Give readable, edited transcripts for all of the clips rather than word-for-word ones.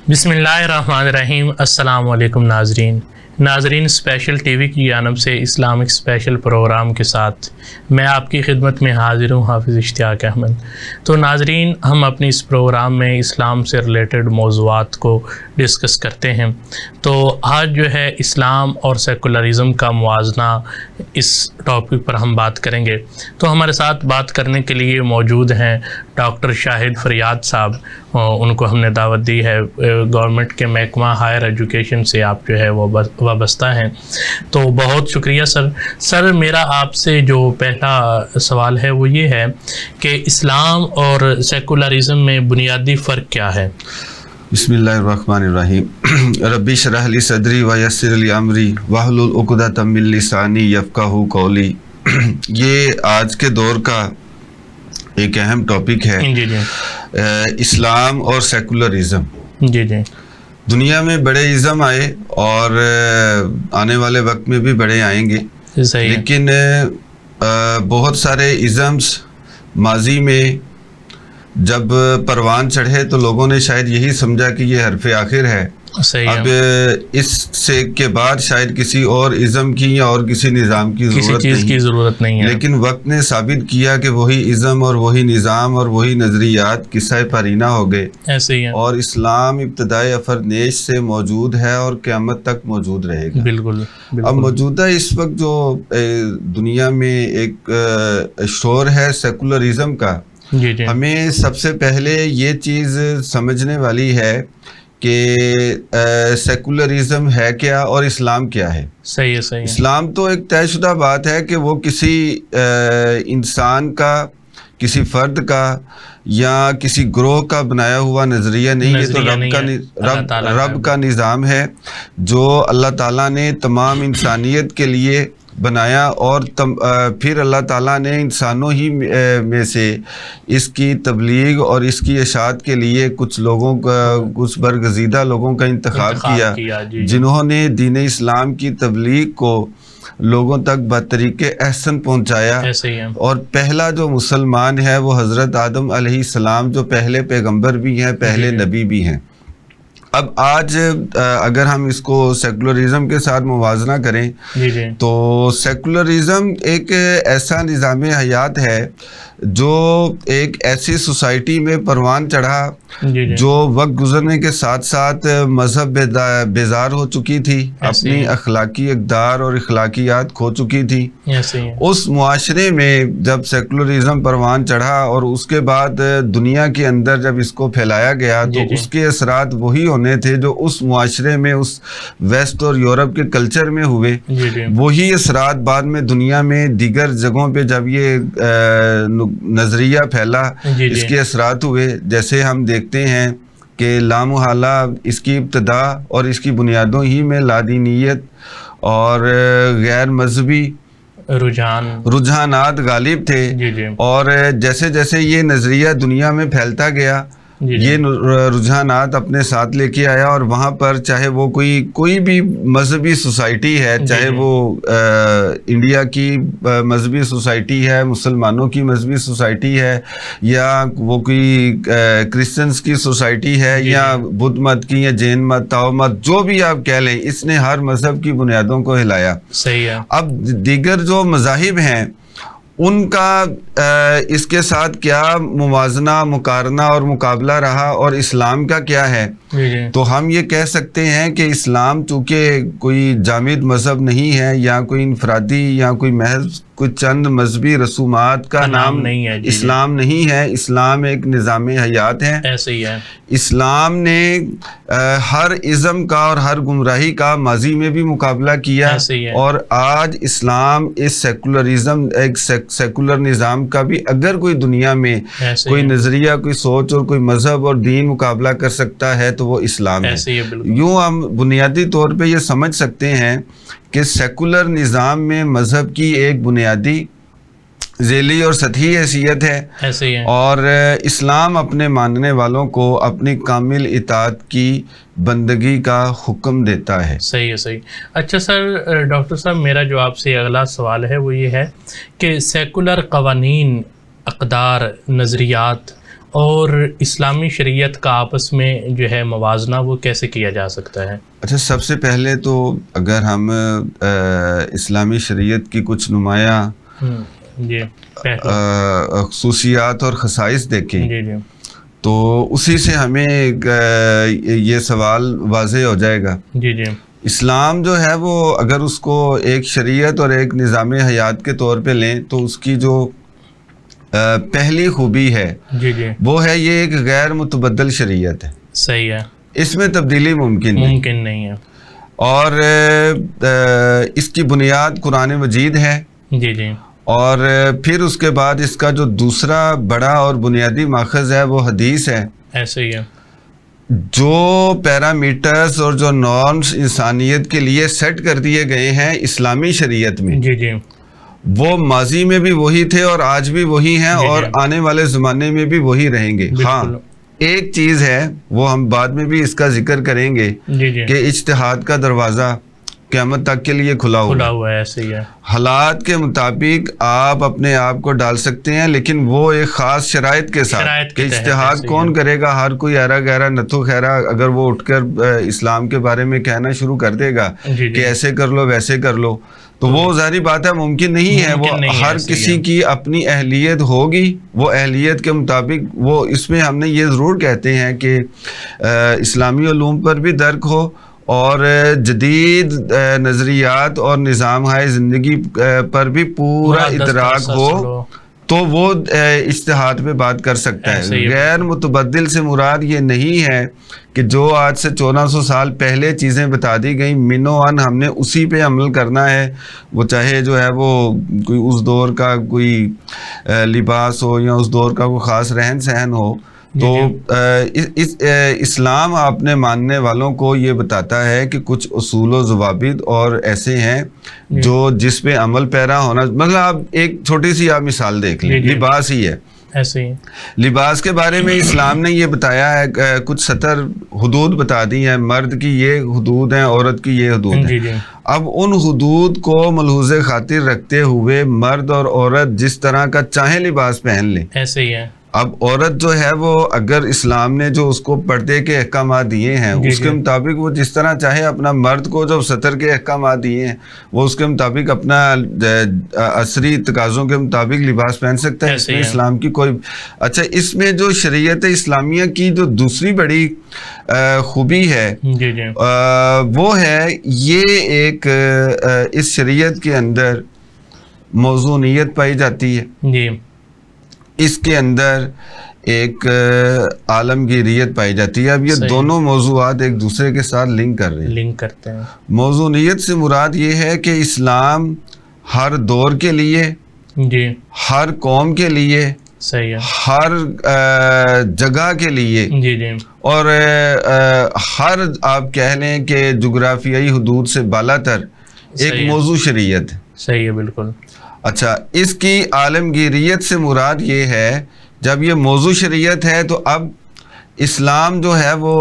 بسم اللہ الرحمن الرحیم۔ السلام علیکم ناظرین اسپیشل ٹی وی کی جانب سے اسلامک اسپیشل پروگرام کے ساتھ میں آپ کی خدمت میں حاضر ہوں، حافظ اشتیاق احمد۔ تو ناظرین، ہم اپنی اس پروگرام میں اسلام سے ریلیٹڈ موضوعات کو ڈسکس کرتے ہیں۔ تو آج جو ہے اسلام اور سیکولرزم کا موازنہ، اس ٹاپک پر ہم بات کریں گے۔ تو ہمارے ساتھ بات کرنے کے لیے موجود ہیں ڈاکٹر شاہد فریاد صاحب، ان کو ہم نے دعوت دی ہے۔ گورنمنٹ کے محکمہ ہائر ایجوکیشن سے آپ جو ہے وہ وابستہ ہیں، تو بہت شکریہ سر۔ میرا آپ سے جو پہلا سوال ہے وہ یہ ہے کہ اسلام اور سیکولرزم میں بنیادی فرق کیا ہے؟ بسم اللہ الرحمن الرحیم۔ ربی اشرح لی صدری ویسر لی امری واحلل عقدۃ من لسانی یفقہوا قولی۔ یہ آج کے دور کا ایک اہم ٹاپک ہے، جی اسلام اور سیکولرزم۔ جی دنیا میں بڑے ازم آئے اور آنے والے وقت میں بھی بڑے آئیں گے، صحیح، لیکن بہت سارے ازمز ماضی میں جب پروان چڑھے تو لوگوں نے شاید یہی سمجھا کہ یہ حرف آخر ہے، صحیح، اب اس سے کے بعد شاید کسی اور ازم کی یا اور کسی نظام کی ضرورت نہیں ہے، لیکن وقت نے ثابت کیا کہ وہی ازم اور وہی نظام اور وہی نظریات قصہ پارینہ ہو گئے، ایسے ہی ہے، اور اسلام ابتدائے افرنیش سے موجود ہے اور قیامت تک موجود رہے گا۔ بالکل۔ اب موجودہ اس وقت جو دنیا میں ایک شور ہے سیکولرزم کا، جی ہمیں سب سے پہلے یہ چیز سمجھنے والی ہے کہ سیکولرزم ہے کیا اور اسلام کیا ہے۔ صحیح ہے۔ اسلام تو ایک طے شدہ بات ہے کہ وہ کسی انسان کا، کسی فرد کا یا کسی گروہ کا بنایا ہوا نظریہ نہیں، یہ تو رب کا نظام ہے جو اللہ تعالیٰ نے تمام انسانیت کے لیے بنایا، اور پھر اللہ تعالیٰ نے انسانوں ہی میں سے اس کی تبلیغ اور اس کی اشاعت کے لیے کچھ لوگوں کا، کچھ برگزیدہ لوگوں کا انتخاب کیا جنہوں نے دین اسلام کی تبلیغ کو لوگوں تک بطریق احسن پہنچایا۔ اور پہلا جو مسلمان ہے وہ حضرت آدم علیہ السلام، جو پہلے پیغمبر بھی ہیں، پہلے نبی بھی ہیں۔ اب آج اگر ہم اس کو سیکولرزم کے ساتھ موازنہ کریں تو سیکولرزم ایک ایسا نظام حیات ہے جو ایک ایسی سوسائٹی میں پروان چڑھا جو وقت گزرنے کے ساتھ ساتھ مذہب بیزار ہو چکی تھی، اپنی اخلاقی اقدار اور اخلاقیات کھو چکی تھی۔ اس معاشرے میں جب سیکولرزم پروان چڑھا اور اس کے بعد دنیا کے اندر جب اس کو پھیلایا گیا تو اس کے اثرات وہی ہونے تھے جو اس معاشرے میں، اس ویسٹ اور یورپ کے کلچر میں ہوئے، وہی اثرات بعد میں دنیا میں دیگر جگہوں پہ جب یہ نظریہ پھیلا اس کے اثرات ہوئے۔ جیسے ہم دیکھتے ہیں کہ لامحالہ اس کی ابتدا اور اس کی بنیادوں ہی میں لادینیت اور غیر مذہبی رجحانات غالب تھے، اور جیسے جیسے یہ نظریہ دنیا میں پھیلتا گیا یہ رجحانات اپنے ساتھ لے کے آیا، اور وہاں پر چاہے وہ کوئی بھی مذہبی سوسائٹی ہے، چاہے وہ انڈیا کی مذہبی سوسائٹی ہے، مسلمانوں کی مذہبی سوسائٹی ہے، یا وہ کوئی کرسچنز کی سوسائٹی ہے، یا بدھ مت کی، یا جین مت، تاؤ مت، جو بھی آپ کہہ لیں، اس نے ہر مذہب کی بنیادوں کو ہلایا۔ صحیح ہے۔ اب دیگر جو مذاہب ہیں ان کا اس کے ساتھ کیا موازنہ، مقارنہ اور مقابلہ رہا، اور اسلام کا کیا ہے؟ تو ہم یہ کہہ سکتے ہیں کہ اسلام چونکہ کوئی جامد مذہب نہیں ہے، یا کوئی انفرادی یا کوئی محض کوئی چند مذہبی رسومات کا نام نہیں ہے، اسلام نہیں ہے، اسلام ایک نظام حیات ہے۔ ایسے ہی ہے۔ اسلام نے ہر ازم کا اور ہر گمراہی کا ماضی میں بھی مقابلہ کیا، اور آج اسلام اس سیکولرزم، ایک سیکولر نظام کا بھی اگر کوئی دنیا میں کوئی نظریہ، کوئی سوچ اور کوئی مذہب اور دین مقابلہ کر سکتا ہے تو وہ اسلام ہے۔ یوں ہم بنیادی طور پہ یہ سمجھ سکتے ہیں کہ سیکولر نظام میں مذہب کی ایک بنیادی ذیلی اور سطحی حیثیت ہے، اور اسلام اپنے ماننے والوں کو اپنی کامل اطاعت کی بندگی کا حکم دیتا ہے۔ صحیح ہے، صحیح۔ اچھا سر، ڈاکٹر صاحب، میرا جو آپ سے اگلا سوال ہے وہ یہ ہے کہ سیکولر قوانین، اقدار، نظریات اور اسلامی شریعت کا آپس میں جو ہے موازنہ وہ کیسے کیا جا سکتا ہے؟ اچھا، سب سے پہلے تو اگر ہم اسلامی شریعت کی کچھ نمایاں جی خصوصیات اور خصائص دیکھیں جی جی تو اسی سے ہمیں یہ سوال واضح ہو جائے گا۔ جی جی اسلام جو ہے وہ اگر اس کو ایک شریعت اور ایک نظام حیات کے طور پہ لیں تو اس کی جو پہلی خوبی ہے جی جی وہ ہے یہ ایک غیر متبدل شریعت ہے۔ صحیح ہے، اس میں تبدیلی ممکن نہیں ہے، اور اس کی بنیاد قرآن مجید ہے۔ جی جی اور پھر اس کے بعد اس کا جو دوسرا بڑا اور بنیادی ماخذ ہے وہ حدیث ہے۔ ایسے ہی ہے، جو پیرامیٹرز اور جو نارمز انسانیت کے لیے سیٹ کر دیے گئے ہیں اسلامی شریعت میں، جی جی وہ ماضی میں بھی وہی تھے اور آج بھی وہی ہیں اور آنے والے زمانے میں بھی وہی رہیں گے۔ ہاں، ایک چیز ہے وہ ہم بعد میں بھی اس کا ذکر کریں گے کہ اجتہاد کا دروازہ قیامت تک کے لیے کھلا ہوا ہے۔ ایسے ہی ہے، حالات کے مطابق آپ اپنے آپ کو ڈال سکتے ہیں، لیکن وہ ایک خاص شرائط کے ساتھ کہ اجتہاد کون کرے گا۔ ہر کوئی ایرا گہرا نتھو خیرا اگر وہ اٹھ کر اسلام کے بارے میں کہنا شروع کر دے گا کہ ایسے کر لو ویسے کر لو تو وہ ظاہری بات ہے ممکن نہیں ہے۔ وہ ہر کسی کی اپنی اہلیت ہوگی، وہ اہلیت کے مطابق وہ اس میں ہم نے یہ ضرور کہتے ہیں کہ اسلامی علوم پر بھی درک ہو اور جدید نظریات اور نظام ہائے زندگی پر بھی پورا ادراک ہو تو وہ اجتہاد پہ بات کر سکتا ہے۔ غیر متبدل سے مراد یہ نہیں ہے کہ جو آج سے 1400 سال پہلے چیزیں بتا دی گئیں منو ان ہم نے اسی پہ عمل کرنا ہے، وہ چاہے جو ہے وہ کوئی اس دور کا کوئی لباس ہو یا اس دور کا کوئی خاص رہن سہن ہو۔ تو اسلام اپنے ماننے والوں کو یہ بتاتا ہے کہ کچھ اصول و ضوابط اور ایسے ہیں جو جس پہ عمل پیرا ہونا، مطلب آپ ایک چھوٹی سی آپ مثال دیکھ لیں، لباس ہی ہے۔ ایسے ہی لباس کے بارے میں اسلام نے یہ بتایا ہے، کچھ سطر حدود بتا دی ہیں، مرد کی یہ حدود ہیں، عورت کی یہ حدود ہیں۔ اب ان حدود کو ملحوظ خاطر رکھتے ہوئے مرد اور عورت جس طرح کا چاہیں لباس پہن لیں۔ ایسے ہی ہے، اب عورت جو ہے وہ اگر اسلام نے جو اس کو پردے کے احکامات دیے ہیں اس کے مطابق وہ جس طرح چاہے اپنا، مرد کو جو سطر کے احکامات دیے ہیں وہ اس کے مطابق اپنا عصری تقاضوں کے مطابق لباس پہن سکتا ہے۔ اس میں اسلام کی کوئی اچھا، اس میں جو شریعت اسلامیہ کی جو دوسری بڑی خوبی ہے وہ ہے یہ ایک اس شریعت کے اندر موضوعیت پائی جاتی ہے، اس کے اندر ایک عالمگیریت پائی جاتی ہے۔ اب یہ دونوں موضوعات ایک دوسرے کے ساتھ لنک کر رہے ہیں، لنک کرتے ہیں۔ موضوعیت سے مراد یہ ہے کہ اسلام ہر دور کے لیے، ہر قوم کے لیے، ہر جگہ کے لیے اور ہر آپ کہہ لیں کہ جغرافیائی حدود سے بالا تر ایک موضوع شریعت ہے۔ صحیح ہے، بالکل۔ اچھا، اس کی عالمگیریت سے مراد یہ ہے جب یہ موضوع شریعت ہے تو اب اسلام جو ہے وہ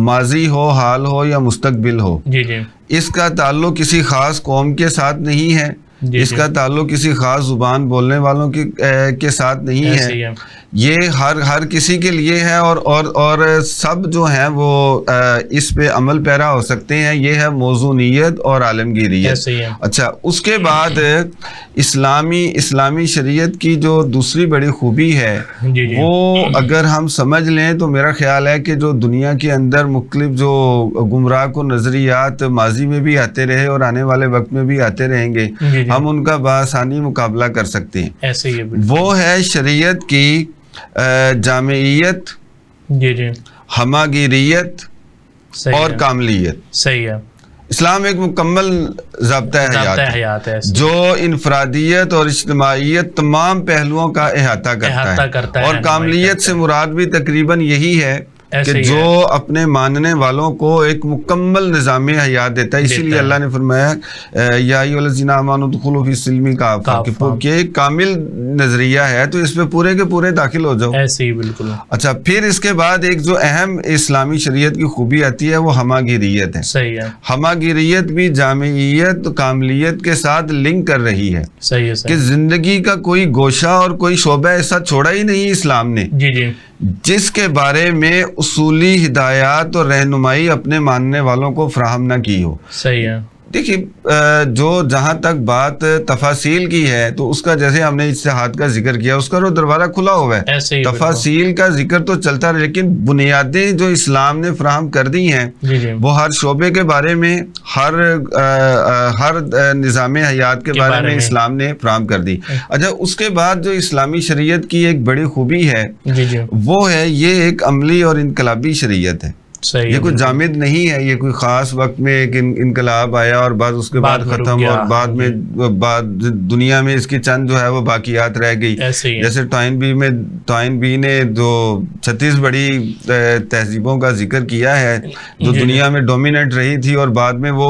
ماضی ہو، حال ہو یا مستقبل ہو، اس کا تعلق کسی خاص قوم کے ساتھ نہیں ہے، اس کا تعلق کسی خاص زبان بولنے والوں کے ساتھ نہیں ہے، یہ ہر کسی کے لیے ہے اور سب جو ہیں وہ اس پہ عمل پیرا ہو سکتے ہیں۔ یہ ہے موضوعیت اور عالمگیریت۔ اچھا، اس کے بعد اسلامی شریعت کی جو دوسری بڑی خوبی ہے وہ اگر ہم سمجھ لیں تو میرا خیال ہے کہ جو دنیا کے اندر مختلف جو گمراہ کو نظریات ماضی میں بھی آتے رہے اور آنے والے وقت میں بھی آتے رہیں گے، ہم ان کا بآسانی مقابلہ کر سکتے ہیں۔ وہ ہے شریعت کی جامعیت، ہماگیریت اور کاملیت۔ صحیح ہے، اسلام ایک مکمل ضابطہ حیات ہے جو انفرادیت اور اجتماعیت تمام پہلوؤں کا احاطہ کرتا ہے، اور کاملیت سے مراد بھی تقریباً یہی ہے کہ جو اپنے ماننے والوں کو ایک مکمل نظام حیات دیتا ہے. اسی لیے اللہ نے فرمایا یا ایھا الذین آمنوا ادخلوا فی السلم کافہ، کہ ایک کامل نظریہ ہے تو اس پہ پورے کے پورے داخل ہو جاؤ. ایسے ہی بالکل. اچھا، پھر اس کے بعد ایک جو اہم اسلامی شریعت کی خوبی آتی ہے وہ ہمہ گیریت ہے. صحیح ہے. ہمہ گیریت بھی جامعیت کاملیت کے ساتھ لنک کر رہی ہے. صحیح ہے. کہ زندگی کا کوئی گوشہ اور کوئی شعبہ ایسا چھوڑا ہی نہیں اسلام نے جی جی جس کے بارے میں اصولی ہدایات اور رہنمائی اپنے ماننے والوں کو فراہم نہ کی ہو. صحیح ہے. دیکھیے جو جہاں تک بات تفاصیل کی ہے تو اس کا جیسے ہم نے اجتہاد کا ذکر کیا اس کا وہ دروازہ کھلا ہوا ہے. تفاصیل کا ذکر تو چلتا رہے لیکن بنیادیں جو اسلام نے فراہم کر دی ہیں وہ ہر شعبے کے بارے میں ہر نظام حیات کے بارے میں اسلام نے فراہم کر دی. اچھا، اس کے بعد جو اسلامی شریعت کی ایک بڑی خوبی ہے وہ ہے یہ ایایک عملی اور انقلابی شریعت ہے. یہ کوئی جامد نہیں ہے، یہ کوئی خاص وقت میں ایک انقلاب آیا اور بعد اس کے بعد ختم اور بعد دنیا میں اس کی چند جو ہے وہ باقیات رہ گئی. جیسے ٹوائن بی نے جو 36 بڑی تہذیبوں کا ذکر کیا ہے جو دنیا میں ڈومیننٹ رہی تھی اور بعد میں وہ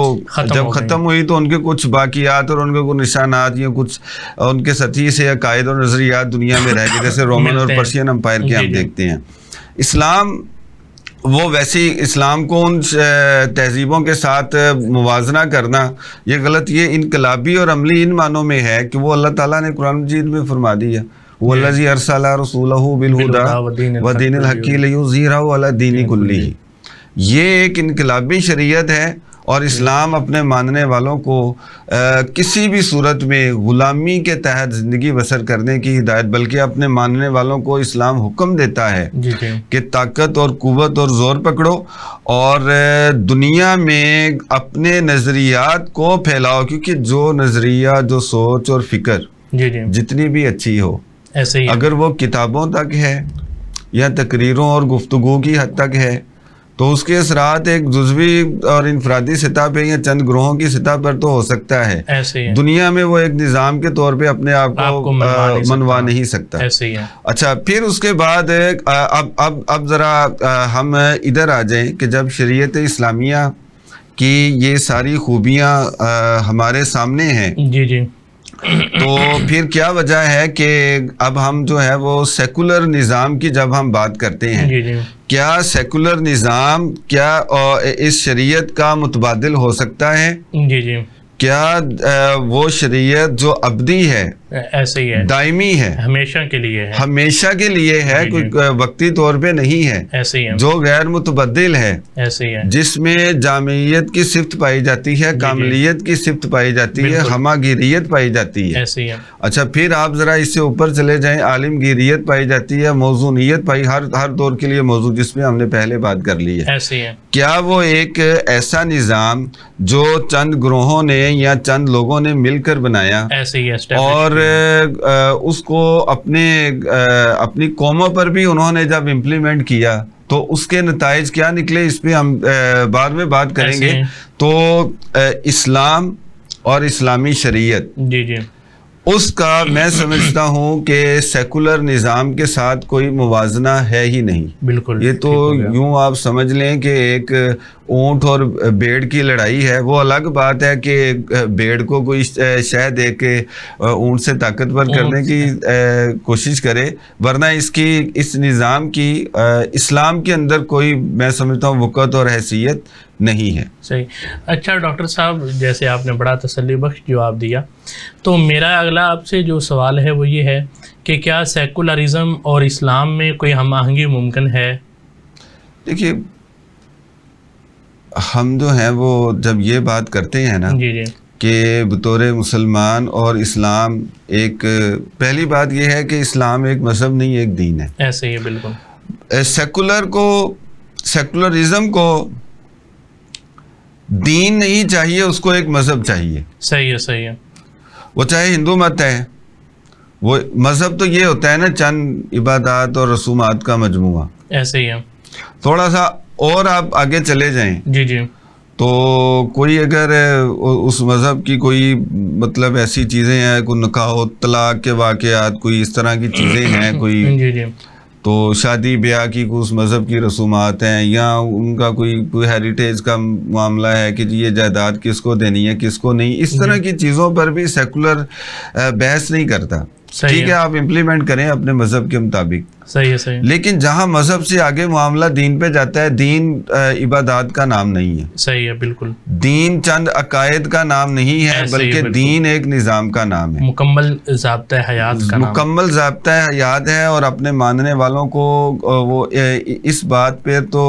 جب ختم ہوئی تو ان کے کچھ باقیات اور ان کے کچھ نشانات یا کچھ ان کے سطحی سے عقائد اور نظریات دنیا میں رہ گئے جیسے رومن اور پرشین امپائر کے ہم دیکھتے ہیں. اسلام وہ ویسی اسلام کو ان تہذیبوں کے ساتھ موازنہ کرنا یہ غلط. یہ انقلابی اور عملی ان معنوں میں ہے کہ وہ اللہ تعالیٰ نے قرآن مجید میں فرما دیا وَالَّذِي أَرْسَلَ رَسُولَهُ بِالْهُدَىٰ وَدِينِ الْحَقِّ لِيُظْهِرَهُ عَلَى الدِّينِ كُلِّهِ. یہ ایک انقلابی شریعت ہے اور اسلام اپنے ماننے والوں کو کسی بھی صورت میں غلامی کے تحت زندگی بسر کرنے کی ہدایت بلکہ اپنے ماننے والوں کو اسلام حکم دیتا ہے کہ طاقت اور قوت اور زور پکڑو اور دنیا میں اپنے نظریات کو پھیلاؤ. کیونکہ جو نظریہ جو سوچ اور فکر جتنی بھی اچھی ہو اگر وہ کتابوں تک ہے یا تقریروں اور گفتگو کی حد تک ہے تو اس کے اثرات ایک جزوی اور انفرادی سطح پہ یا چند گروہوں کی سطح پر تو ہو سکتا ہے. دنیا میں وہ ایک نظام کے طور پہ اپنے آپ کو منوا نہیں سکتا. اچھا، پھر اس کے بعد اب ذرا ہم ادھر آ جائیں کہ جب شریعت اسلامیہ کی یہ ساری خوبیاں ہمارے سامنے ہیں تو پھر کیا وجہ ہے کہ اب ہم جو ہے وہ سیکولر نظام کی جب ہم بات کرتے ہیں کیا سیکولر نظام کیا اس شریعت کا متبادل ہو سکتا ہے؟ کیا وہ شریعت جو ابدی ہے ایسے ہی ہے دائمی ہے ہمیشہ کے لیے ہے کوئی وقتی طور پہ نہیں ہے ایسے ہی ہے جو غیر متبدل ہے ایسے ہی ہے جس میں جامعیت کی صفت پائی جاتی ہے کاملیت کی صفت پائی جاتی ہے ہمہ گیریت پائی جاتی ہے ایسے ہی ہے. اچھا، پھر آپ ذرا اس سے اوپر چلے جائیں عالم گیریت پائی جاتی ہے موضوعیت پائی ہر دور کے لیے موضوع جس میں ہم نے پہلے بات کر لی ہے. ایسے ہی ہے. کیا وہ ایک ایسا نظام جو چند گروہوں نے یا چند لوگوں نے مل کر بنایا ایسے ہی ہے اور اس کو اپنی قوموں پر بھی انہوں نے جب امپلیمنٹ کیا تو اس کے نتائج کیا نکلے اس پہ ہم بعد میں بات کریں گے. تو اسلام اور اسلامی شریعت اس کا میں سمجھتا ہوں کہ سیکولر نظام کے ساتھ کوئی موازنہ ہے ہی نہیں. بالکل. یہ تو یوں آپ سمجھ لیں کہ ایک اونٹ اور بھیڑ کی لڑائی ہے. وہ الگ بات ہے کہ بھیڑ کو کوئی شے دے کے اونٹ سے طاقتور کرنے کی کوشش کرے ورنہ اس نظام کی اسلام کے اندر کوئی میں سمجھتا ہوں وقت اور حیثیت نہیں ہے. صحیح. اچھا ڈاکٹر صاحب، جیسے آپ نے بڑا تسلی بخش جواب دیا تو میرا اگلا آپ سے جو سوال ہے وہ یہ ہے کہ کیا سیکولرزم اور اسلام میں کوئی ہم آہنگی ممکن ہے؟ دیکھیے ہم جو ہیں وہ جب یہ بات کرتے ہیں نا کہ بطور مسلمان اور اسلام ایک پہلی بات یہ ہے کہ اسلام ایک مذہب نہیں ایک دین ہے. ایسے ہی بالکل. سیکولرزم کو دین نہیں چاہیے، اس کو ایک مذہب چاہیے. صحیح ہے. صحیح ہے. وہ چاہے ہندو مت ہے، وہ مذہب تو یہ ہوتا ہے نا چند عبادات اور رسومات کا مجموعہ. ایسے ہی ہے. تھوڑا سا اور آپ آگے چلے جائیں تو کوئی اگر اس مذہب کی کوئی مطلب ایسی چیزیں ہیں کوئی نکاح و طلاق کے واقعات کوئی اس طرح کی چیزیں ہیں کوئی تو شادی بیاہ کی اس مذہب کی رسومات ہیں یا ان کا کوئی ہیریٹیج کا معاملہ ہے کہ جی یہ جائیداد کس کو دینی ہے کس کو نہیں، اس طرح کی چیزوں پر بھی سیکولر بحث نہیں کرتا. ٹھیک ہے آپ امپلیمنٹ کریں اپنے مذہب کے مطابق، صحیح ہے صحیح. لیکن جہاں مذہب سے آگے معاملہ دین پہ جاتا ہے، دین عبادات کا نام نہیں ہے. صحیح ہے بالکل. دین چند عقائد کا نام نہیں ہے بلکہ دین ایک نظام کا نام ہے، مکمل ضابطۂ حیات کا نام، مکمل ضابطۂ حیات ہے. اور اپنے ماننے والوں کو وہ اس بات پہ تو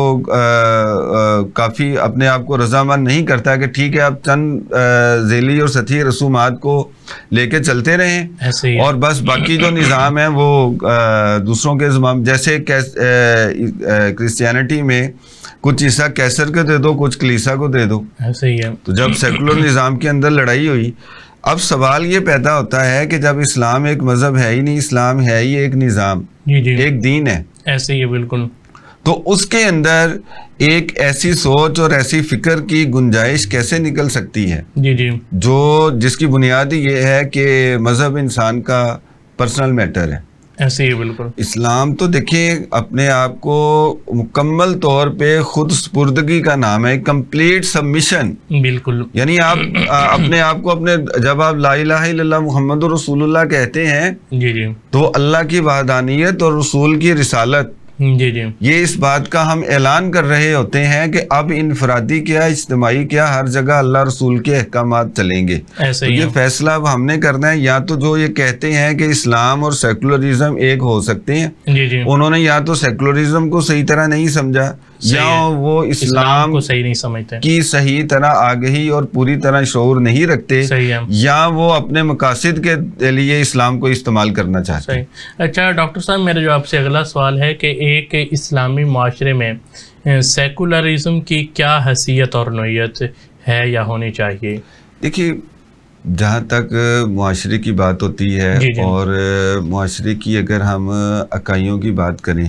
کافی اپنے آپ کو رضامند نہیں کرتا کہ ٹھیک ہے آپ چند ذیلی اور سطحی رسومات کو لے کے چلتے رہیں اور بس باقی جو نظام ہے وہ دوسروں کے زمام. جیسے کرسچینٹی میں کچھ حصہ کیسر کو دے دو کچھ کلیسا کو دے دو. صحیح ہے. تو جب سیکولر نظام کے اندر لڑائی ہوئی، اب سوال یہ پیدا ہوتا ہے کہ جب اسلام ایک مذہب ہے ہی نہیں، اسلام ہے ہی ایک نظام، ایک دین ہے. ایسے ہی ہے بالکل. تو اس کے اندر ایک ایسی سوچ اور ایسی فکر کی گنجائش کیسے نکل سکتی ہے جس کی بنیاد یہ ہے کہ مذہب انسان کا پرسنل میٹر ہے. ایسے ہی بالکل. اسلام تو دیکھیں اپنے آپ کو مکمل طور پہ خود سپردگی کا نام ہے، کمپلیٹ سبمیشن. بالکل. یعنی آپ اپنے آپ کو جب آپ لا الہ الا اللہ محمد رسول اللہ کہتے ہیں تو اللہ کی وحدانیت اور رسول کی رسالت، یہ اس بات کا ہم اعلان کر رہے ہوتے ہیں کہ اب انفرادی کیا اجتماعی کیا ہر جگہ اللہ رسول کے احکامات چلیں گے. تو یہ فیصلہ اب ہم نے کرنا ہے. یا تو جو یہ کہتے ہیں کہ اسلام اور سیکولرزم ایک ہو سکتے ہیں، انہوں نے یا تو سیکولرزم کو صحیح طرح نہیں سمجھا یا وہ اسلام کو صحیح نہیں سمجھتے کی صحیح طرح آگہی اور پوری طرح شعور نہیں رکھتے، یا وہ اپنے مقاصد کے لیے اسلام کو استعمال کرنا چاہتے ہیں. اچھا ڈاکٹر صاحب، میرا جو آپ سے اگلا سوال ہے کہ ایک اسلامی معاشرے میں سیکولرزم کی کیا حیثیت اور نوعیت ہے یا ہونی چاہیے؟ دیکھیے جہاں تک معاشرے کی بات ہوتی ہے اور معاشرے کی اگر ہم اکائیوں کی بات کریں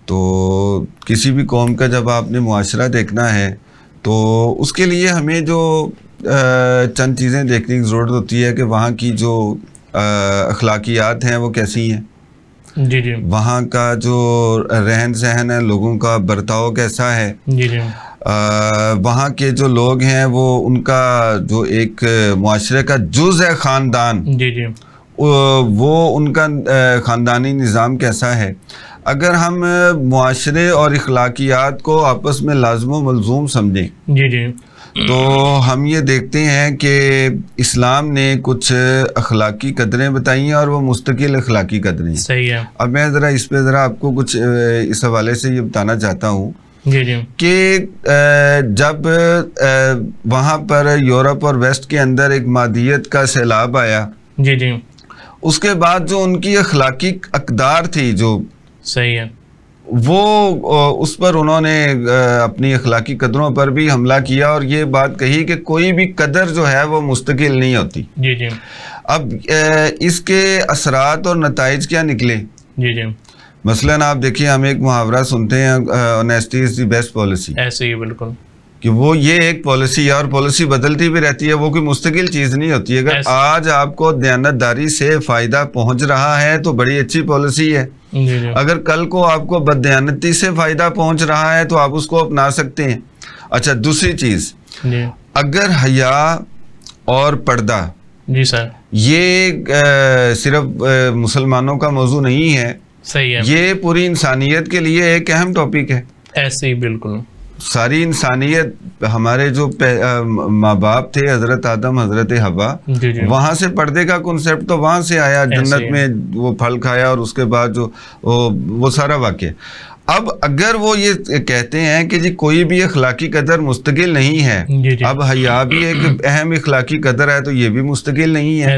تو کسی بھی قوم کا جب آپ نے معاشرہ دیکھنا ہے تو اس کے لیے ہمیں جو چند چیزیں دیکھنے کی ضرورت ہوتی ہے کہ وہاں کی جو اخلاقیات ہیں وہ کیسی ہیں، وہاں کا جو رہن سہن ہے، لوگوں کا برتاؤ کیسا ہے، وہاں کے جو لوگ ہیں وہ ان کا جو ایک معاشرے کا جز ہے خاندان، وہ ان کا خاندانی نظام کیسا ہے. اگر ہم معاشرے اور اخلاقیات کو آپس میں لازم و ملزوم سمجھیں تو ہم یہ دیکھتے ہیں کہ اسلام نے کچھ اخلاقی قدریں بتائی ہیں اور وہ مستقل اخلاقی قدریں ہیں. صحیح ہے. اب میں اس پہ آپ کو کچھ اس حوالے سے یہ بتانا چاہتا ہوں کہ جب وہاں پر یورپ اور ویسٹ کے اندر ایک مادیت کا سیلاب آیا، اس کے بعد جو ان کی اخلاقی اقدار تھی جو صحیح ہے وہ اس پر انہوں نے اپنی اخلاقی قدروں پر بھی حملہ کیا اور یہ بات کہی کہ کوئی بھی قدر جو ہے وہ مستقل نہیں ہوتی. اب اس کے اثرات اور نتائج کیا نکلے؟ مثلاً آپ دیکھیں ہم ایک محاورہ سنتے ہیں honesty is the best policy. ایسے ہی بالکل کہ وہ یہ ایک پالیسی ہے اور پالیسی بدلتی بھی رہتی ہے، وہ کوئی مستقل چیز نہیں ہوتی. اگر آج آپ کو دیانتداری سے فائدہ پہنچ رہا ہے تو بڑی اچھی پالیسی ہے، اگر کل کو آپ کو بددیانتی سے فائدہ پہنچ رہا ہے تو آپ اس کو اپنا سکتے ہیں. اچھا دوسری چیز، اگر حیا اور پردہ یہ صرف مسلمانوں کا موضوع نہیں ہے، یہ پوری انسانیت کے لیے ایک اہم ٹاپک ہے. ایسے ہی بالکل ساری انسانیت، ہمارے جو ماں باپ تھے حضرت آدم حضرت حوا، وہاں سے پردے کا کنسیپٹ تو وہاں سے آیا، جنت میں وہ پھل کھایا اور اس کے بعد جو وہ سارا واقعہ. اب اگر وہ یہ کہتے ہیں کہ جی کوئی بھی اخلاقی قدر مستقل نہیں ہے، اب حیا بھی ایک اہم اخلاقی قدر ہے تو یہ بھی مستقل نہیں ہے.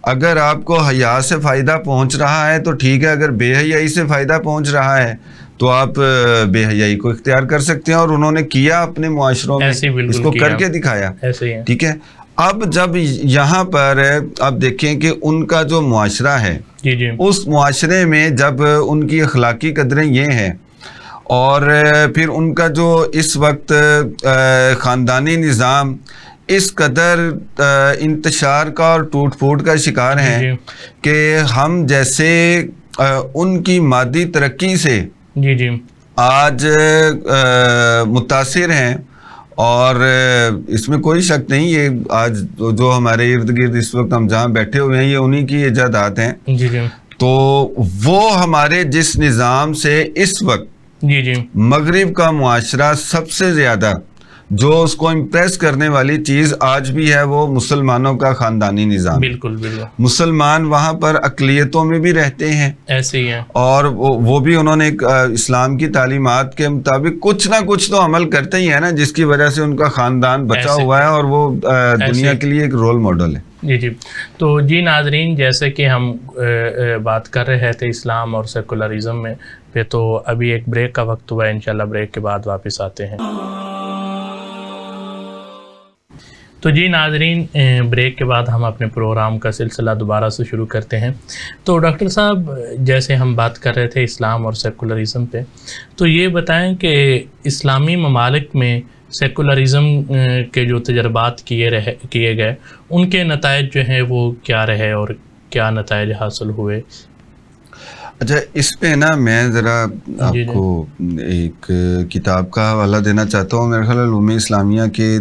اگر آپ کو حیا سے فائدہ پہنچ رہا ہے تو ٹھیک ہے، اگر بے حیائی سے فائدہ پہنچ رہا ہے تو آپ بے حیائی کو اختیار کر سکتے ہیں، اور انہوں نے کیا اپنے معاشروں میں، اس کو کر کے دکھایا. ٹھیک ہے. اب جب یہاں پر آپ دیکھیں کہ ان کا جو معاشرہ ہے، اس معاشرے میں جب ان کی اخلاقی قدریں یہ ہیں اور پھر ان کا جو اس وقت خاندانی نظام اس قدر انتشار کا اور ٹوٹ پھوٹ کا شکار ہیں کہ ہم جیسے ان کی مادی ترقی سے جی جی آج متاثر ہیں، اور اس میں کوئی شک نہیں، یہ آج جو ہمارے ارد گرد اس وقت ہم جہاں بیٹھے ہوئے ہیں یہ انہی کی ایجادات ہیں۔ جی جی تو وہ ہمارے جس نظام سے اس وقت جی جی مغرب کا معاشرہ سب سے زیادہ جو اس کو امپریس کرنے والی چیز آج بھی ہے وہ مسلمانوں کا خاندانی نظام۔ بالکل بالکل، مسلمان وہاں پر اقلیتوں میں بھی رہتے ہیں، ایسے ہی ہیں، اور وہ بھی انہوں نے اسلام کی تعلیمات کے مطابق کچھ نہ کچھ تو عمل کرتے ہی ہیں نا، جس کی وجہ سے ان کا خاندان بچا ہوا ہے اور وہ دنیا کے لیے ایک رول ماڈل ہے۔ جی جی تو جی ناظرین، جیسے کہ ہم بات کر رہے تھے اسلام اور سیکولرزم میں پہ، تو ابھی ایک بریک کا وقت ہوا ہے، انشاءاللہ بریک کے بعد واپس آتے ہیں۔ تو جی ناظرین، بریک کے بعد ہم اپنے پروگرام کا سلسلہ دوبارہ سے شروع کرتے ہیں۔ تو ڈاکٹر صاحب، جیسے ہم بات کر رہے تھے اسلام اور سیکولرزم پہ، تو یہ بتائیں کہ اسلامی ممالک میں سیکولرزم کے جو تجربات کیے گئے، ان کے نتائج جو ہیں وہ کیا رہے اور کیا نتائج حاصل ہوئے؟ اچھا، اس پہ نا میں ذرا آپ کو ایک کتاب کا حوالہ دینا چاہتا ہوں۔ میرے خیال علوم اسلامیہ کے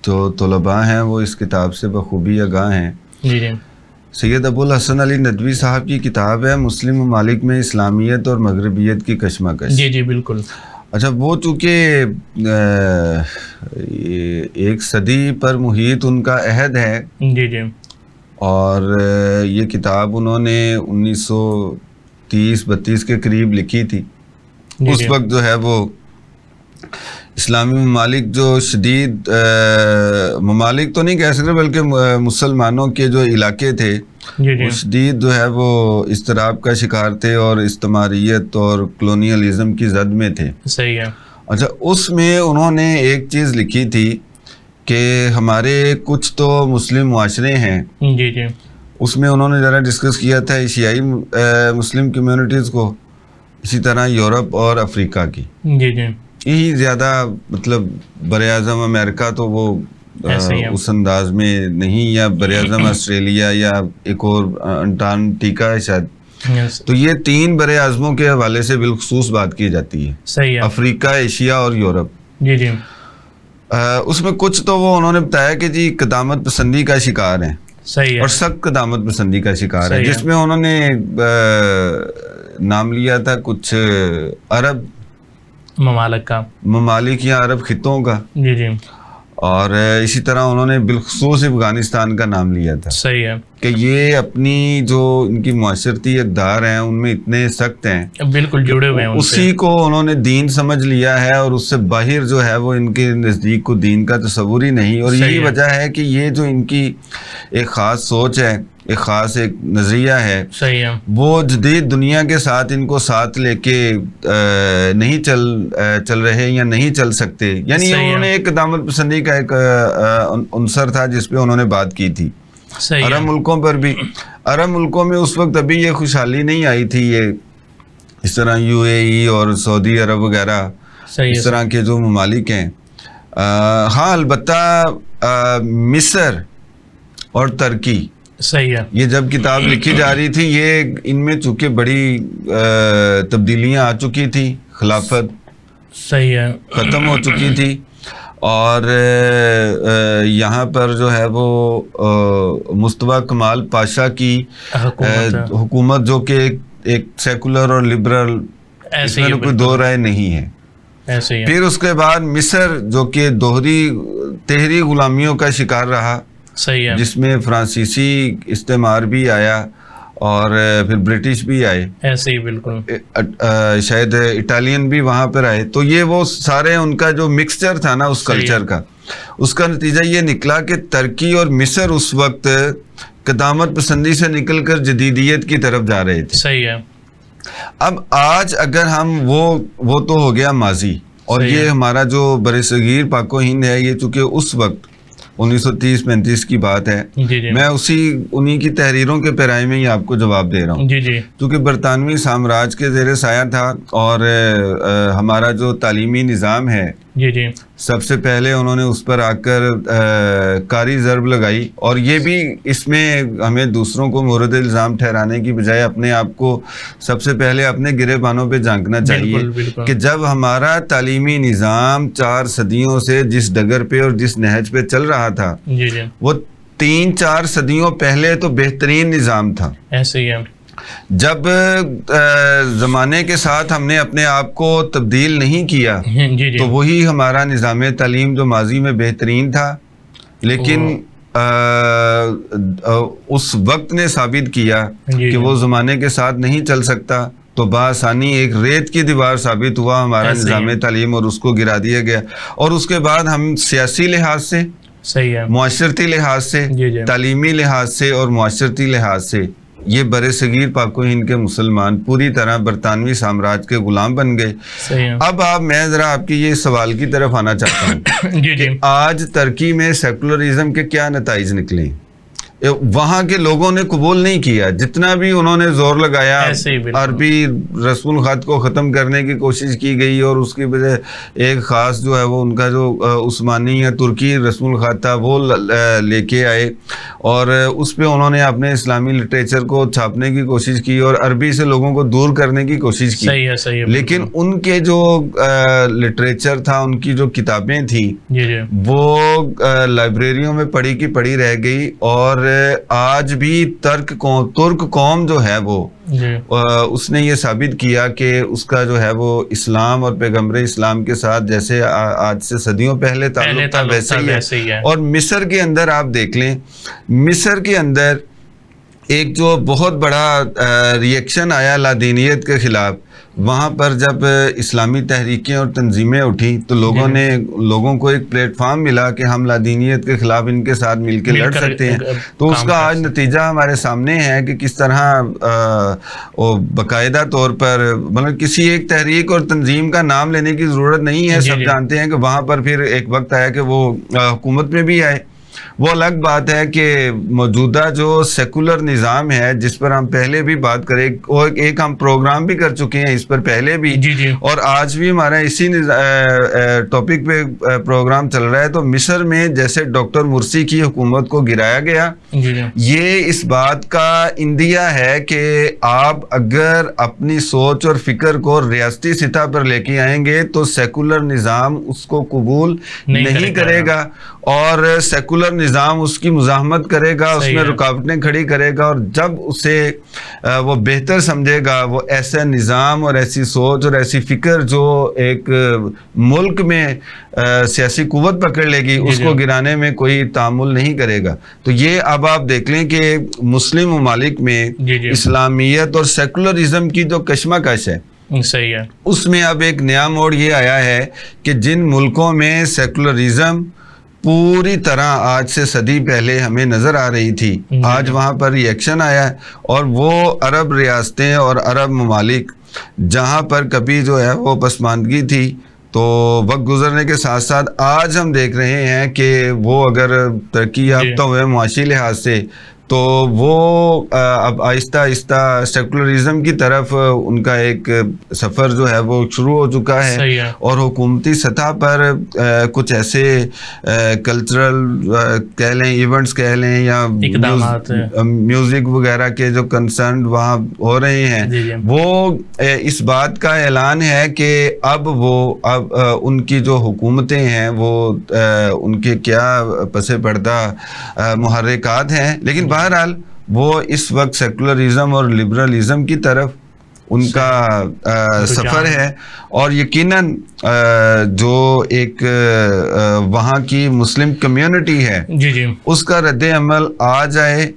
جو طلباء ہیں وہ اس کتاب سے بخوبی آگاہ ہیں۔ جی جی سید ابو الحسن علی ندوی صاحب کی کتاب ہے مسلم ممالک میں اسلامیت اور مغربیت کی کشمکش۔ جی جی بالکل۔ اچھا، وہ چونکہ ایک صدی پر محیط ان کا عہد ہے، جی جی، اور یہ کتاب انہوں نے 1930-32 کے قریب لکھی تھی۔ اس وقت جو ہے وہ اسلامی ممالک جو شدید ممالک تو نہیں کہہ سکتے بلکہ مسلمانوں کے جو علاقے تھے وہ شدید جو ہے وہ اضطراب کا شکار تھے اور استعماریت اور کلونیلزم کی زد میں تھے۔ صحیح ہے۔ اچھا، اس میں انہوں نے ایک چیز لکھی تھی کہ ہمارے کچھ تو مسلم معاشرے ہیں، جی جی، اس میں انہوں نے ذرا ڈسکس کیا تھا ایشیائی مسلم کمیونٹیز کو، اسی طرح یورپ اور افریقہ کی۔ جی جی، یہی زیادہ مطلب براعظم امریکہ تو وہ اس انداز میں نہیں، یا براعظم آسٹریلیا یا ایک اور انٹارکٹیکا ہے شاید۔ تو یہ 3 براعظموں کے حوالے سے بالخصوص بات کی جاتی ہے، صحیح ہے، افریقہ، ایشیا اور یورپ۔ جی جی، اس میں کچھ تو وہ انہوں نے بتایا کہ جی قدامت پسندی کا شکار ہیں، صحیح ہے، اور سخت قدامت پسندی کا شکار ہے، جس میں انہوں نے نام لیا تھا کچھ عرب ممالک یا عرب خطوں کا۔ جی جی، اور اسی طرح انہوں نے بالخصوص افغانستان کا نام لیا تھا۔ صحیح ہے، کہ یہ اپنی جو ان کی معاشرتی اقدار ہیں ان میں اتنے سخت ہیں، بالکل جڑے ہوئے ہیں، اسی کو انہوں نے دین سمجھ لیا ہے، اور اس سے باہر جو ہے وہ ان کے نزدیک کو دین کا تصور ہی نہیں۔ اور یہی وجہ ہے کہ یہ جو ان کی ایک خاص سوچ ہے، ایک خاص ایک نظریہ ہے، صحیح ہے، وہ جدید دنیا کے ساتھ ان کو ساتھ لے کے نہیں چل رہے یا نہیں چل سکتے۔ یعنی انہوں نے ایک قدامت پسندی کا ایک عنصر تھا جس پہ انہوں نے بات کی تھی۔ عرب ملکوں پر بھی، عرب ملکوں میں اس وقت ابھی یہ خوشحالی نہیں آئی تھی، یہ اس طرح UAE اور سعودی عرب وغیرہ اس طرح کے جو ممالک ہیں۔ ہاں، البتہ مصر اور ترکی، صحیح ہے، یہ جب کتاب لکھی جا رہی تھی یہ ان میں چونکہ بڑی تبدیلیاں آ چکی تھی، خلافت صحیح ہے، ختم ہو چکی تھی، اور یہاں پر جو ہے وہ مصطفیٰ کمال پاشا کی حکومت، جو کہ ایک سیکولر اور لبرل، اس میں کوئی دو رائے نہیں ہے۔ پھر اس کے بعد مصر جو کہ دوہری تہری غلامیوں کا شکار رہا، صحیح ہے، جس میں فرانسیسی استعمار بھی آیا اور پھر برٹش بھی آئے، ایسے ہی بالکل، شاید اٹالین بھی وہاں پر آئے۔ تو یہ وہ سارے ان کا جو مکسچر تھا نا اس کلچر کا، اس کا نتیجہ یہ نکلا کہ ترکی اور مصر اس وقت قدامت پسندی سے نکل کر جدیدیت کی طرف جا رہے تھے۔ صحیح ہے۔ اب آج اگر ہم وہ تو ہو گیا ماضی، اور یہ ہمارا جو برصغیر پاک و ہند ہے، یہ چونکہ اس وقت 1930-35 کی بات ہے، میں انہی کی تحریروں کے پیرائی میں ہی آپ کو جواب دے رہا ہوں، کیونکہ برطانوی سامراج کے زیر سایہ تھا، اور ہمارا جو تعلیمی نظام ہے جی جی سب سے پہلے انہوں نے اس پر آ کر کاری ضرب لگائی، اور یہ بھی اس میں ہمیں دوسروں کو مورد الزام ٹھہرانے کی بجائے اپنے آپ کو سب سے پہلے اپنے گرے بانوں پہ جھانکنا چاہیے کہ جب ہمارا تعلیمی نظام 4 صدیوں سے جس ڈگر پہ اور جس نہج پہ چل رہا تھا جی جی وہ 3-4 صدیوں پہلے تو بہترین نظام تھا، ایسے ہی ہے. جب زمانے کے ساتھ ہم نے اپنے آپ کو تبدیل نہیں کیا تو وہی ہمارا نظام تعلیم جو ماضی میں بہترین تھا، لیکن اس وقت نے ثابت کیا کہ وہ زمانے کے ساتھ نہیں چل سکتا، تو بآسانی ایک ریت کی دیوار ثابت ہوا ہمارا نظام تعلیم، اور اس کو گرا دیا گیا. اور اس کے بعد ہم سیاسی لحاظ سے، صحیح ہے، معاشرتی لحاظ سے، تعلیمی لحاظ سے اور معاشرتی لحاظ سے یہ بر صغیر پاک و ہند کے مسلمان پوری طرح برطانوی سامراج کے غلام بن گئے. اب میں ذرا آپ کی یہ سوال کی طرف آنا چاہتا ہوں کہ آج ترکی میں سیکولرزم کے کیا نتائج نکلے؟ وہاں کے لوگوں نے قبول نہیں کیا، جتنا بھی انہوں نے زور لگایا عربی رسم الخط کو ختم کرنے کی کوشش کی گئی، اور اس کی وجہ ایک خاص جو ہے وہ ان کا جو عثمانی یا ترکی رسم الخط تھا وہ لے کے آئے، اور اس پہ انہوں نے اپنے اسلامی لٹریچر کو چھاپنے کی کوشش کی اور عربی سے لوگوں کو دور کرنے کی کوشش کی. لیکن ان کے جو لٹریچر تھا، ان کی جو کتابیں تھیں وہ لائبریریوں میں پڑھی کی پڑھی رہ گئی، اور آج بھی ترک قوم جو ہے وہ اس نے یہ ثابت کیا کہ اس کا جو ہے وہ اسلام اور پیغمبر اسلام کے ساتھ جیسے آج سے صدیوں پہلے تعلق تھا ویسے ہی ہے. اور مصر کے اندر آپ دیکھ لیں، مصر کے اندر ایک جو بہت بڑا ریئیکشن آیا لادینیت کے خلاف، وہاں پر جب اسلامی تحریکیں اور تنظیمیں اٹھی تو لوگوں کو ایک پلیٹ فارم ملا کہ ہم لادینیت کے خلاف ان کے ساتھ مل کے لڑ سکتے ہیں. تو اس کا آج نتیجہ ہمارے سامنے ہے کہ کس طرح باقاعدہ طور پر مطلب کسی ایک تحریک اور تنظیم کا نام لینے کی ضرورت نہیں ہے، سب جانتے ہیں کہ وہاں پر پھر ایک وقت آیا کہ وہ حکومت میں بھی آئے. وہ الگ بات ہے کہ موجودہ جو سیکولر نظام ہے جس پر ہم پہلے بھی بات کریں، ایک ہم پروگرام بھی کر چکے ہیں اس پر پہلے بھی، اور آج بھی ہمارا اسی ٹاپک پہ پروگرام چل رہا ہے. تو مصر میں جیسے ڈاکٹر مرسی کی حکومت کو گرایا گیا، یہ اس بات کا اندیا ہے کہ آپ اگر اپنی سوچ اور فکر کو ریاستی سطح پر لے کے آئیں گے تو سیکولر نظام اس کو قبول نہیں کرے گا، اور سیکولر نظام اس کی مزاحمت کرے گا، اس میں رکاوٹیں کھڑی کرے گا، اور جب اسے وہ بہتر سمجھے گا وہ ایسا نظام اور ایسی سوچ اور ایسی فکر جو ایک ملک میں سیاسی قوت پکڑ لے گی اس کو گرانے میں کوئی تعامل نہیں کرے گا. تو یہ اب آپ دیکھ لیں کہ مسلم ممالک میں اسلامیت اور سیکولرزم کی جو کشمکش ہے، صحیح ہے، اس میں اب ایک نیا موڑ یہ آیا ہے کہ جن ملکوں میں سیکولرزم پوری طرح آج سے صدی پہلے ہمیں نظر آ رہی تھی، آج وہاں پر ریئیکشن آیا ہے. اور وہ عرب ریاستیں اور عرب ممالک جہاں پر کبھی جو ہے وہ پسماندگی تھی، تو وقت گزرنے کے ساتھ ساتھ آج ہم دیکھ رہے ہیں کہ وہ اگر ترقی یافتہ ہوئے معاشی لحاظ سے تو وہ اب آہستہ آہستہ سیکولرزم کی طرف ان کا ایک سفر جو ہے وہ شروع ہو چکا ہے. اور حکومتی سطح پر کچھ ایسے کلچرل کہہ لیں، ایونٹس کہہ لیں، یا میوزک وغیرہ کے جو کنسرن وہاں ہو رہے ہیں، وہ اس بات کا اعلان ہے کہ اب ان کی جو حکومتیں ہیں وہ ان کے کیا پس پردہ محرکات ہیں. لیکن بہرحال وہ اس وقت سیکولرزم اور لبرلزم کی طرف ان کا سفر ہے، اور یقیناً جو ایک وہاں کی مسلم کمیونٹی ہے اس کا رد عمل آ جائے،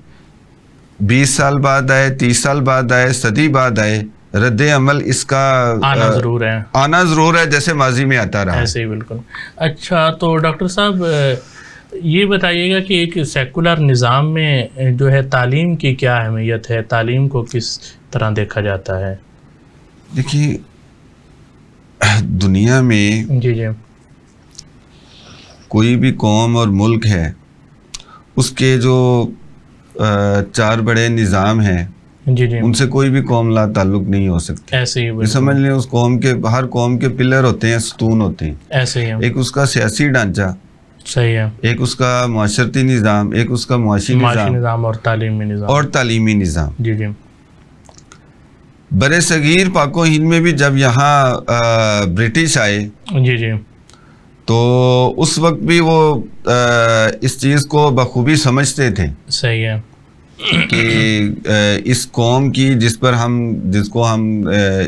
20 سال بعد آئے، 30 سال بعد آئے، صدی بعد آئے، رد عمل اس کا آنا ضرور ہے جیسے ماضی میں آتا رہا. ایسے ہی بالکل. اچھا، تو ڈاکٹر صاحب یہ بتائیے گا کہ ایک سیکولر نظام میں جو ہے تعلیم کی کیا اہمیت ہے، تعلیم کو کس طرح دیکھا جاتا ہے؟ دیکھیے، دنیا میں کوئی بھی قوم اور ملک ہے، اس کے جو 4 بڑے نظام ہیں جی جی ان سے کوئی بھی قوم لا تعلق نہیں ہو سکتی. ایسے ہی سمجھ لیں اس قوم کے ہر قوم کے پلر ہوتے ہیں, ستون ہوتے ہیں. ایسے ہی ایک اس کا سیاسی ڈھانچہ, صحیح ہے, ایک اس کا معاشرتی نظام, ایک اس کا معاشی نظام اور تعلیمی نظام. جی جی. بر صغیر پاک و ہند میں بھی جب یہاں برٹش آئے, جی جی, تو اس وقت بھی وہ اس چیز کو بخوبی سمجھتے تھے. صحیح ہے کہ اس قوم کی جس کو ہم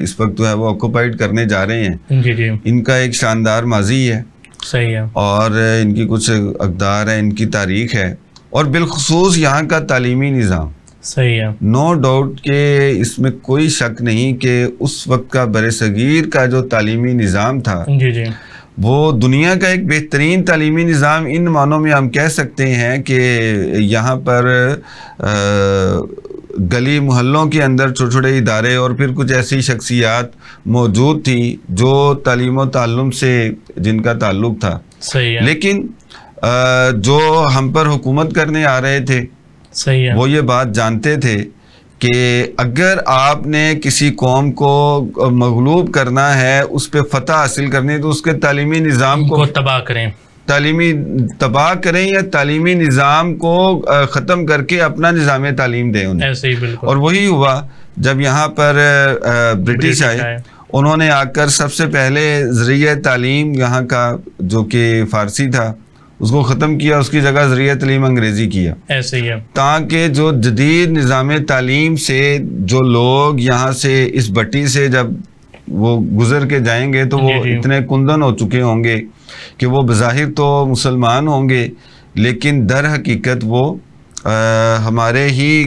اس وقت جو ہے وہ آکوپائڈ کرنے جا رہے ہیں, جی جی, ان کا ایک شاندار ماضی ہے. صحیح ہے. اور ان کی کچھ اقدار ہیں, ان کی تاریخ ہے, اور بالخصوص یہاں کا تعلیمی نظام. صحیح ہے. نو ڈاؤٹ کہ اس میں کوئی شک نہیں کہ اس وقت کا بر صغیر کا جو تعلیمی نظام تھا, جی جی, وہ دنیا کا ایک بہترین تعلیمی نظام ان معنوں میں ہم کہہ سکتے ہیں کہ یہاں پر گلی محلوں کے اندر چھوٹے چھوٹے ادارے اور پھر کچھ ایسی شخصیات موجود تھی جو تعلیم و تعلم سے جن کا تعلق تھا. صحیح ہے. لیکن جو ہم پر حکومت کرنے آ رہے تھے, صحیح ہے, وہ یہ بات جانتے تھے کہ اگر آپ نے کسی قوم کو مغلوب کرنا ہے, اس پہ فتح حاصل کرنی ہے, تو اس کے تعلیمی نظام کو تباہ کریں یا تعلیمی نظام کو ختم کر کے اپنا نظام تعلیم دیں انہیں. ایسے ہی بالکل. اور وہی ہوا جب یہاں پر برٹش آئے. انہوں نے آ کر سب سے پہلے ذریعہ تعلیم یہاں کا جو کہ فارسی تھا اس کو ختم کیا, اس کی جگہ ذریعہ تعلیم انگریزی کیا. ایسے ہی ہے. تاکہ جو جدید نظام تعلیم سے جو لوگ یہاں سے اس بٹی سے جب وہ گزر کے جائیں گے تو وہ اتنے کندن ہو چکے ہوں گے کہ وہ بظاہر تو مسلمان ہوں گے, لیکن در حقیقت وہ ہمارے ہی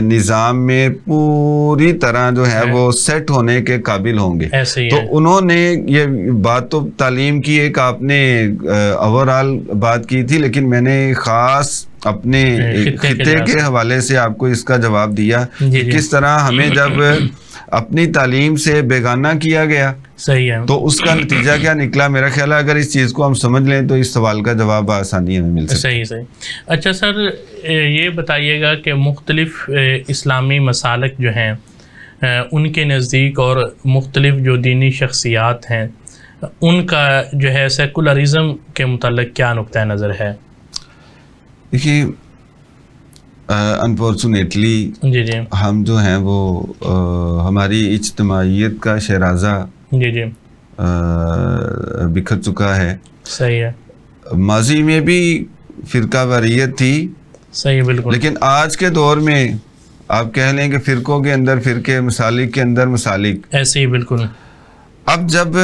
نظام میں پوری طرح جو ہے وہ سیٹ ہونے کے قابل ہوں گے. تو انہوں نے یہ بات تو تعلیم کی ایک آپ نے اوورآل بات کی تھی, لیکن میں نے خاص اپنے خطے کے حوالے سے آپ کو اس کا جواب دیا کہ کس طرح ہمیں جب اپنی تعلیم سے بیگانہ کیا گیا. صحیح ہے. تو اس کا نتیجہ کیا نکلا؟ میرا خیال ہے اگر اس چیز کو ہم سمجھ لیں تو اس سوال کا جواب آسانی ہمیں مل سکتا ہے. صحیح. اچھا سر, یہ بتائیے گا کہ مختلف اسلامی مسالک جو ہیں ان کے نزدیک اور مختلف جو دینی شخصیات ہیں ان کا جو ہے سیکولرزم کے متعلق کیا نقطہ نظر ہے؟ دیکھیے, انفارچونیٹلی جی جی, ہم جو ہیں وہ ہماری اجتماعیت کا شیرازہ جی جی, بکھر چکا ہے. صحیح ہے. ماضی میں بھی فرقہ واریت تھی. صحیح, بالکل. لیکن آج کے دور میں آپ کہہ لیں کہ فرقوں کے اندر فرقے, مسالک کے اندر مسالک. ایسے ہی, بالکل. اب جب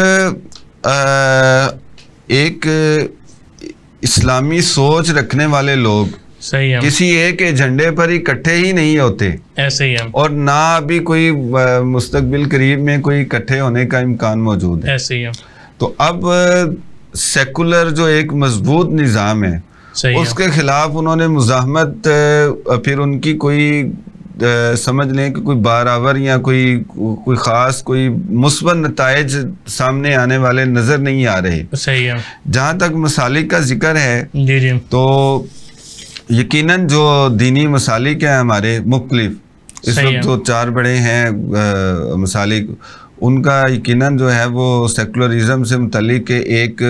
ایک اسلامی سوچ رکھنے والے لوگ صحیح ہے کسی ایک ایجنڈے پر اکٹھے ہی نہیں ہوتے, ایسے ہی ہے, اور نہ ابھی کوئی مستقبل قریب میں کوئی اکٹھے ہونے کا امکان موجود ہے, ایسے ہی ہے. تو اب سیکولر جو ایک مضبوط نظام ہے اس کے خلاف انہوں نے مزاحمت, پھر ان کی کوئی سمجھ لیں کہ کوئی بارآور یا کوئی خاص کوئی مثبت نتائج سامنے آنے والے نظر نہیں آ رہے. صحیح ہے. جہاں تک مسالک کا ذکر ہے, جی جی, تو یقیناً جو دینی مسالک ہیں ہمارے مختلف, اس وقت جو 4 بڑے ہیں مسالک, ان کا یقیناً جو ہے وہ سیکولرزم سے متعلق ایک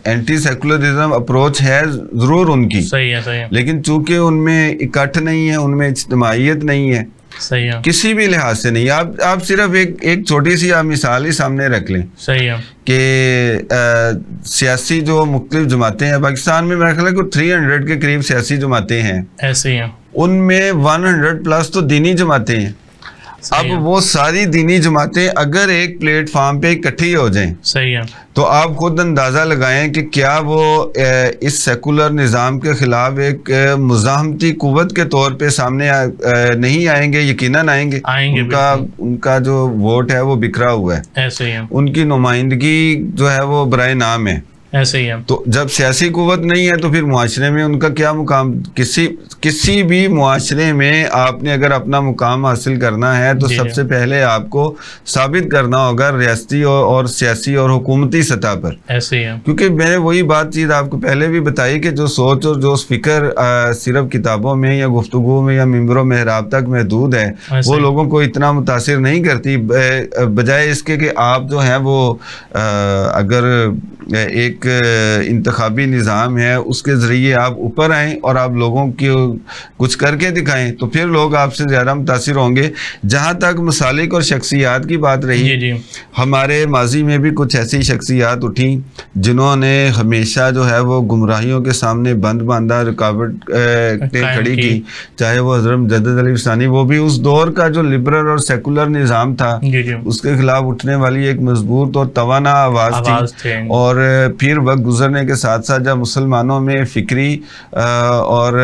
اینٹی سیکولرزم اپروچ ہے ضرور ان کی. صحیح ہے, صحیح ہے. لیکن چونکہ ان میں اکٹھ نہیں ہے, ان میں اجتماعیت نہیں ہے, صحیح ہے, کسی بھی لحاظ سے نہیں. آپ صرف ایک چھوٹی سی آپ مثال ہی سامنے رکھ لیں. صحیح ہے. کہ سیاسی جو مختلف جماعتیں ہیں پاکستان میں, میرا خیال ہے کہ 300 کے قریب سیاسی جماعتیں ہیں. ایسے ہی ہیں. ان میں 100+ تو دینی جماعتیں ہیں. اب وہ ساری دینی جماعتیں اگر ایک پلیٹ فارم پہ اکٹھی ہو جائیں, صحیح ہے, تو آپ خود اندازہ لگائیں کہ کیا وہ اس سیکولر نظام کے خلاف ایک مزاحمتی قوت کے طور پہ سامنے نہیں آئیں گے؟ یقیناً آئیں گے. ان کا جو ووٹ ہے وہ بکھرا ہوا ہے. ایسے ہی ہے. ان کی نمائندگی جو ہے وہ برائے نام ہے. ایسے ہی ہے. تو جب سیاسی قوت نہیں ہے تو پھر معاشرے میں ان کا کیا مقام؟ کسی بھی معاشرے میں آپ نے اگر اپنا مقام حاصل کرنا ہے تو سب سے پہلے آپ کو ثابت کرنا ہوگا ریاستی اور سیاسی اور حکومتی سطح پر. ایسے ہی ہے, کیونکہ میں نے وہی بات چیز آپ کو پہلے بھی بتائی کہ جو سوچ اور جو فکر صرف کتابوں میں یا گفتگو میں یا ممبر و محراب تک محدود ہے, وہ لوگوں کو اتنا متاثر نہیں کرتی, بجائے اس کے کہ آپ جو ہیں وہ اگر ایک انتخابی نظام ہے اس کے ذریعے آپ اوپر آئیں اور آپ لوگوں کی کچھ کر کے دکھائیں تو پھر لوگ آپ سے زیادہ متاثر ہوں گے. جہاں تک مسالک اور شخصیات کی بات رہی, ہمارے ماضی میں بھی کچھ ایسی شخصیات اٹھیں جنہوں نے ہمیشہ جو ہے وہ گمراہیوں کے سامنے بند باندھا, رکاوٹیں کھڑی کی, چاہے وہ حضرت مجدد علی ثانی, وہ بھی اس دور کا جو لبرل اور سیکولر نظام تھا اس کے خلاف اٹھنے والی ایک مضبوط اور توانا آواز تھی. اور پھر وقت گزرنے کے ساتھ ساتھ جب مسلمانوں میں فکری اور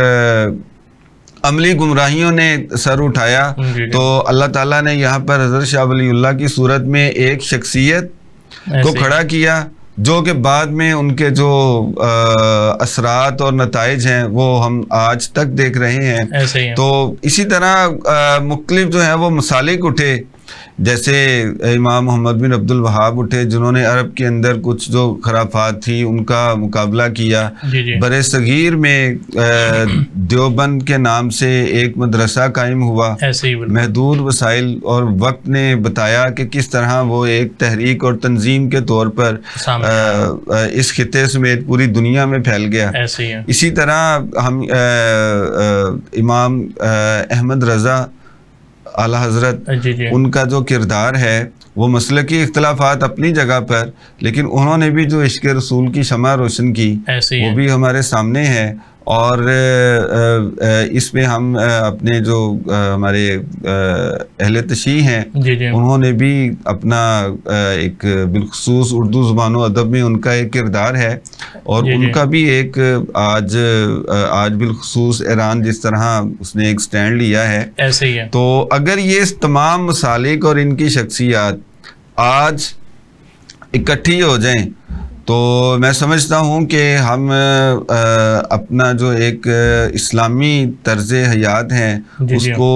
عملی گمراہیوں نے سر اٹھایا تو اللہ تعالیٰ نے یہاں پر حضرت شاہ ولی اللہ کی صورت میں ایک شخصیت کو کھڑا کیا جو کہ بعد میں ان کے جو اثرات اور نتائج ہیں وہ ہم آج تک دیکھ رہے ہیں. تو اسی طرح مختلف جو ہیں وہ مسالک اٹھے, جیسے امام محمد بن عبد الوہاب اٹھے جنہوں نے عرب کے اندر کچھ جو خرافات تھی ان کا مقابلہ کیا. بر صغیر میں دیوبند کے نام سے ایک مدرسہ قائم ہوا, محدود وسائل اور وقت نے بتایا کہ کس طرح وہ ایک تحریک اور تنظیم کے طور پر اس خطے سمیت پوری دنیا میں پھیل گیا. اسی طرح ہم امام احمد رضا اعلیٰ حضرت, ان کا جو کردار ہے وہ مسلکی اختلافات اپنی جگہ پر, لیکن انہوں نے بھی جو عشق رسول کی شمع روشن کی وہ بھی ہمارے سامنے ہے. اور اس میں ہم اپنے جو ہمارے اہل تشیع ہیں انہوں نے بھی اپنا ایک بالخصوص اردو زبان و ادب میں ان کا ایک کردار ہے, اور ان کا بھی ایک آج بالخصوص ایران جس طرح اس نے ایک سٹینڈ لیا ہے ایسے ہی ہے. تو اگر یہ تمام مسالک اور ان کی شخصیات آج اکٹھی ہو جائیں تو میں سمجھتا ہوں کہ ہم اپنا جو ایک اسلامی طرز حیات ہے اس کو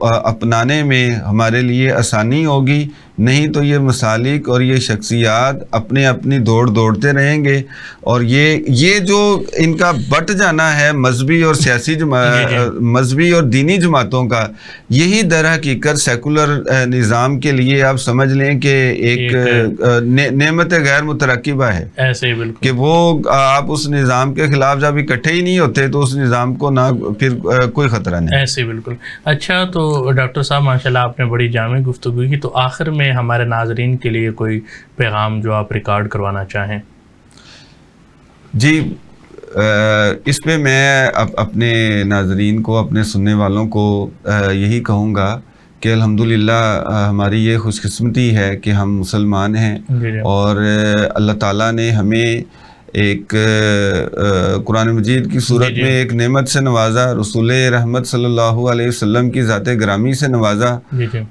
اپنانے میں ہمارے لیے آسانی ہوگی. نہیں تو یہ مسالک اور یہ شخصیات اپنی دوڑتے رہیں گے, اور یہ جو ان کا بٹ جانا ہے مذہبی اور سیاسی مذہبی اور دینی جماعتوں کا, یہی در حقیقت سیکولر نظام کے لیے آپ سمجھ لیں کہ ایک نعمت غیر مترکبہ ہے. ایسے ہی کہ وہ آپ اس نظام کے خلاف جب اکٹھے ہی نہیں ہوتے تو اس نظام کو نہ پھر کوئی خطرہ نہیں. ایسے بالکل. اچھا, تو ڈاکٹر صاحب ماشاءاللہ آپ نے بڑی جامع گفتگو کی, تو آخر میں ہمارے ناظرین کے لیے کوئی پیغام جو آپ ریکارڈ کروانا چاہیں؟ جی, اس پہ میں اپنے ناظرین کو, اپنے سننے والوں کو یہی کہوں گا کہ الحمدللہ ہماری یہ خوش قسمتی ہے کہ ہم مسلمان ہیں, اور اللہ تعالیٰ نے ہمیں ایک قرآن مجید کی صورت میں ایک نعمت سے نوازا, رسول رحمت صلی اللہ علیہ وسلم کی ذات گرامی سے نوازا,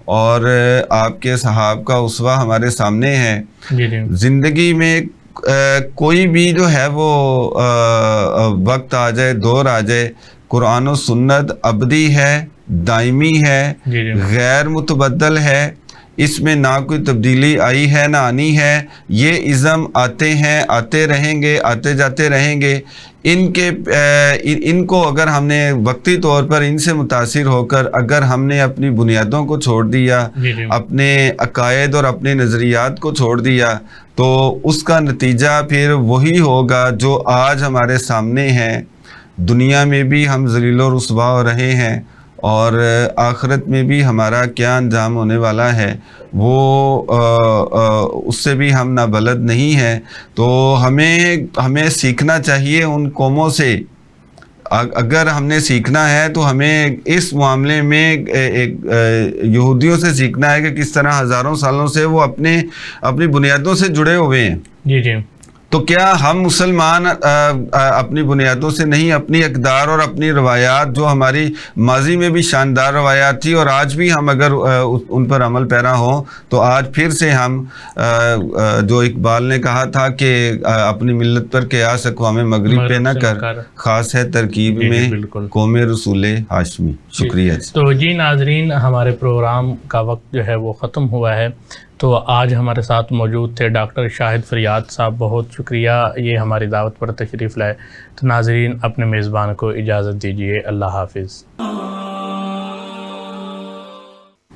اور آپ کے صحاب کا اسوہ ہمارے سامنے ہے. زندگی میں کوئی بھی جو ہے وہ وقت آ جائے, دور آ جائے, قرآن و سنت ابدی ہے, دائمی ہے, غیر متبدل ہے, اس میں نہ کوئی تبدیلی آئی ہے نہ آنی ہے. یہ ازم آتے ہیں, آتے رہیں گے, آتے جاتے رہیں گے. ان کو اگر ہم نے وقتی طور پر ان سے متاثر ہو کر اگر ہم نے اپنی بنیادوں کو چھوڑ دیا, اپنے عقائد اور اپنے نظریات کو چھوڑ دیا, تو اس کا نتیجہ پھر وہی ہوگا جو آج ہمارے سامنے ہے. دنیا میں بھی ہم ذلیل و رسوا ہو رہے ہیں, اور آخرت میں بھی ہمارا کیا انجام ہونے والا ہے وہ اس سے بھی ہم نابلد نہیں ہیں. تو ہمیں سیکھنا چاہیے ان قوموں سے. اگر ہم نے سیکھنا ہے تو ہمیں اس معاملے میں یہودیوں سے سیکھنا ہے کہ کس طرح ہزاروں سالوں سے وہ اپنی بنیادوں سے جڑے ہوئے ہیں. جی. تو کیا ہم مسلمان اپنی بنیادوں سے نہیں، اپنی اقدار اور اپنی روایات جو ہماری ماضی میں بھی شاندار روایات تھی اور آج بھی ہم اگر ان پر عمل پیرا ہوں تو آج پھر سے ہم جو اقبال نے کہا تھا کہ اپنی ملت پر قیاس اقوام مغرب پہ نہ کر، خاص ہے ترکیب میں قوم رسول ہاشمی. شکریہ. تو جی ناظرین، ہمارے پروگرام کا وقت جو ہے وہ ختم ہوا ہے. تو آج ہمارے ساتھ موجود تھے ڈاکٹر شاہد فریاد صاحب، بہت شکریہ یہ ہماری دعوت پر تشریف لائے. تو ناظرین، اپنے میزبان کو اجازت دیجیے. اللہ حافظ.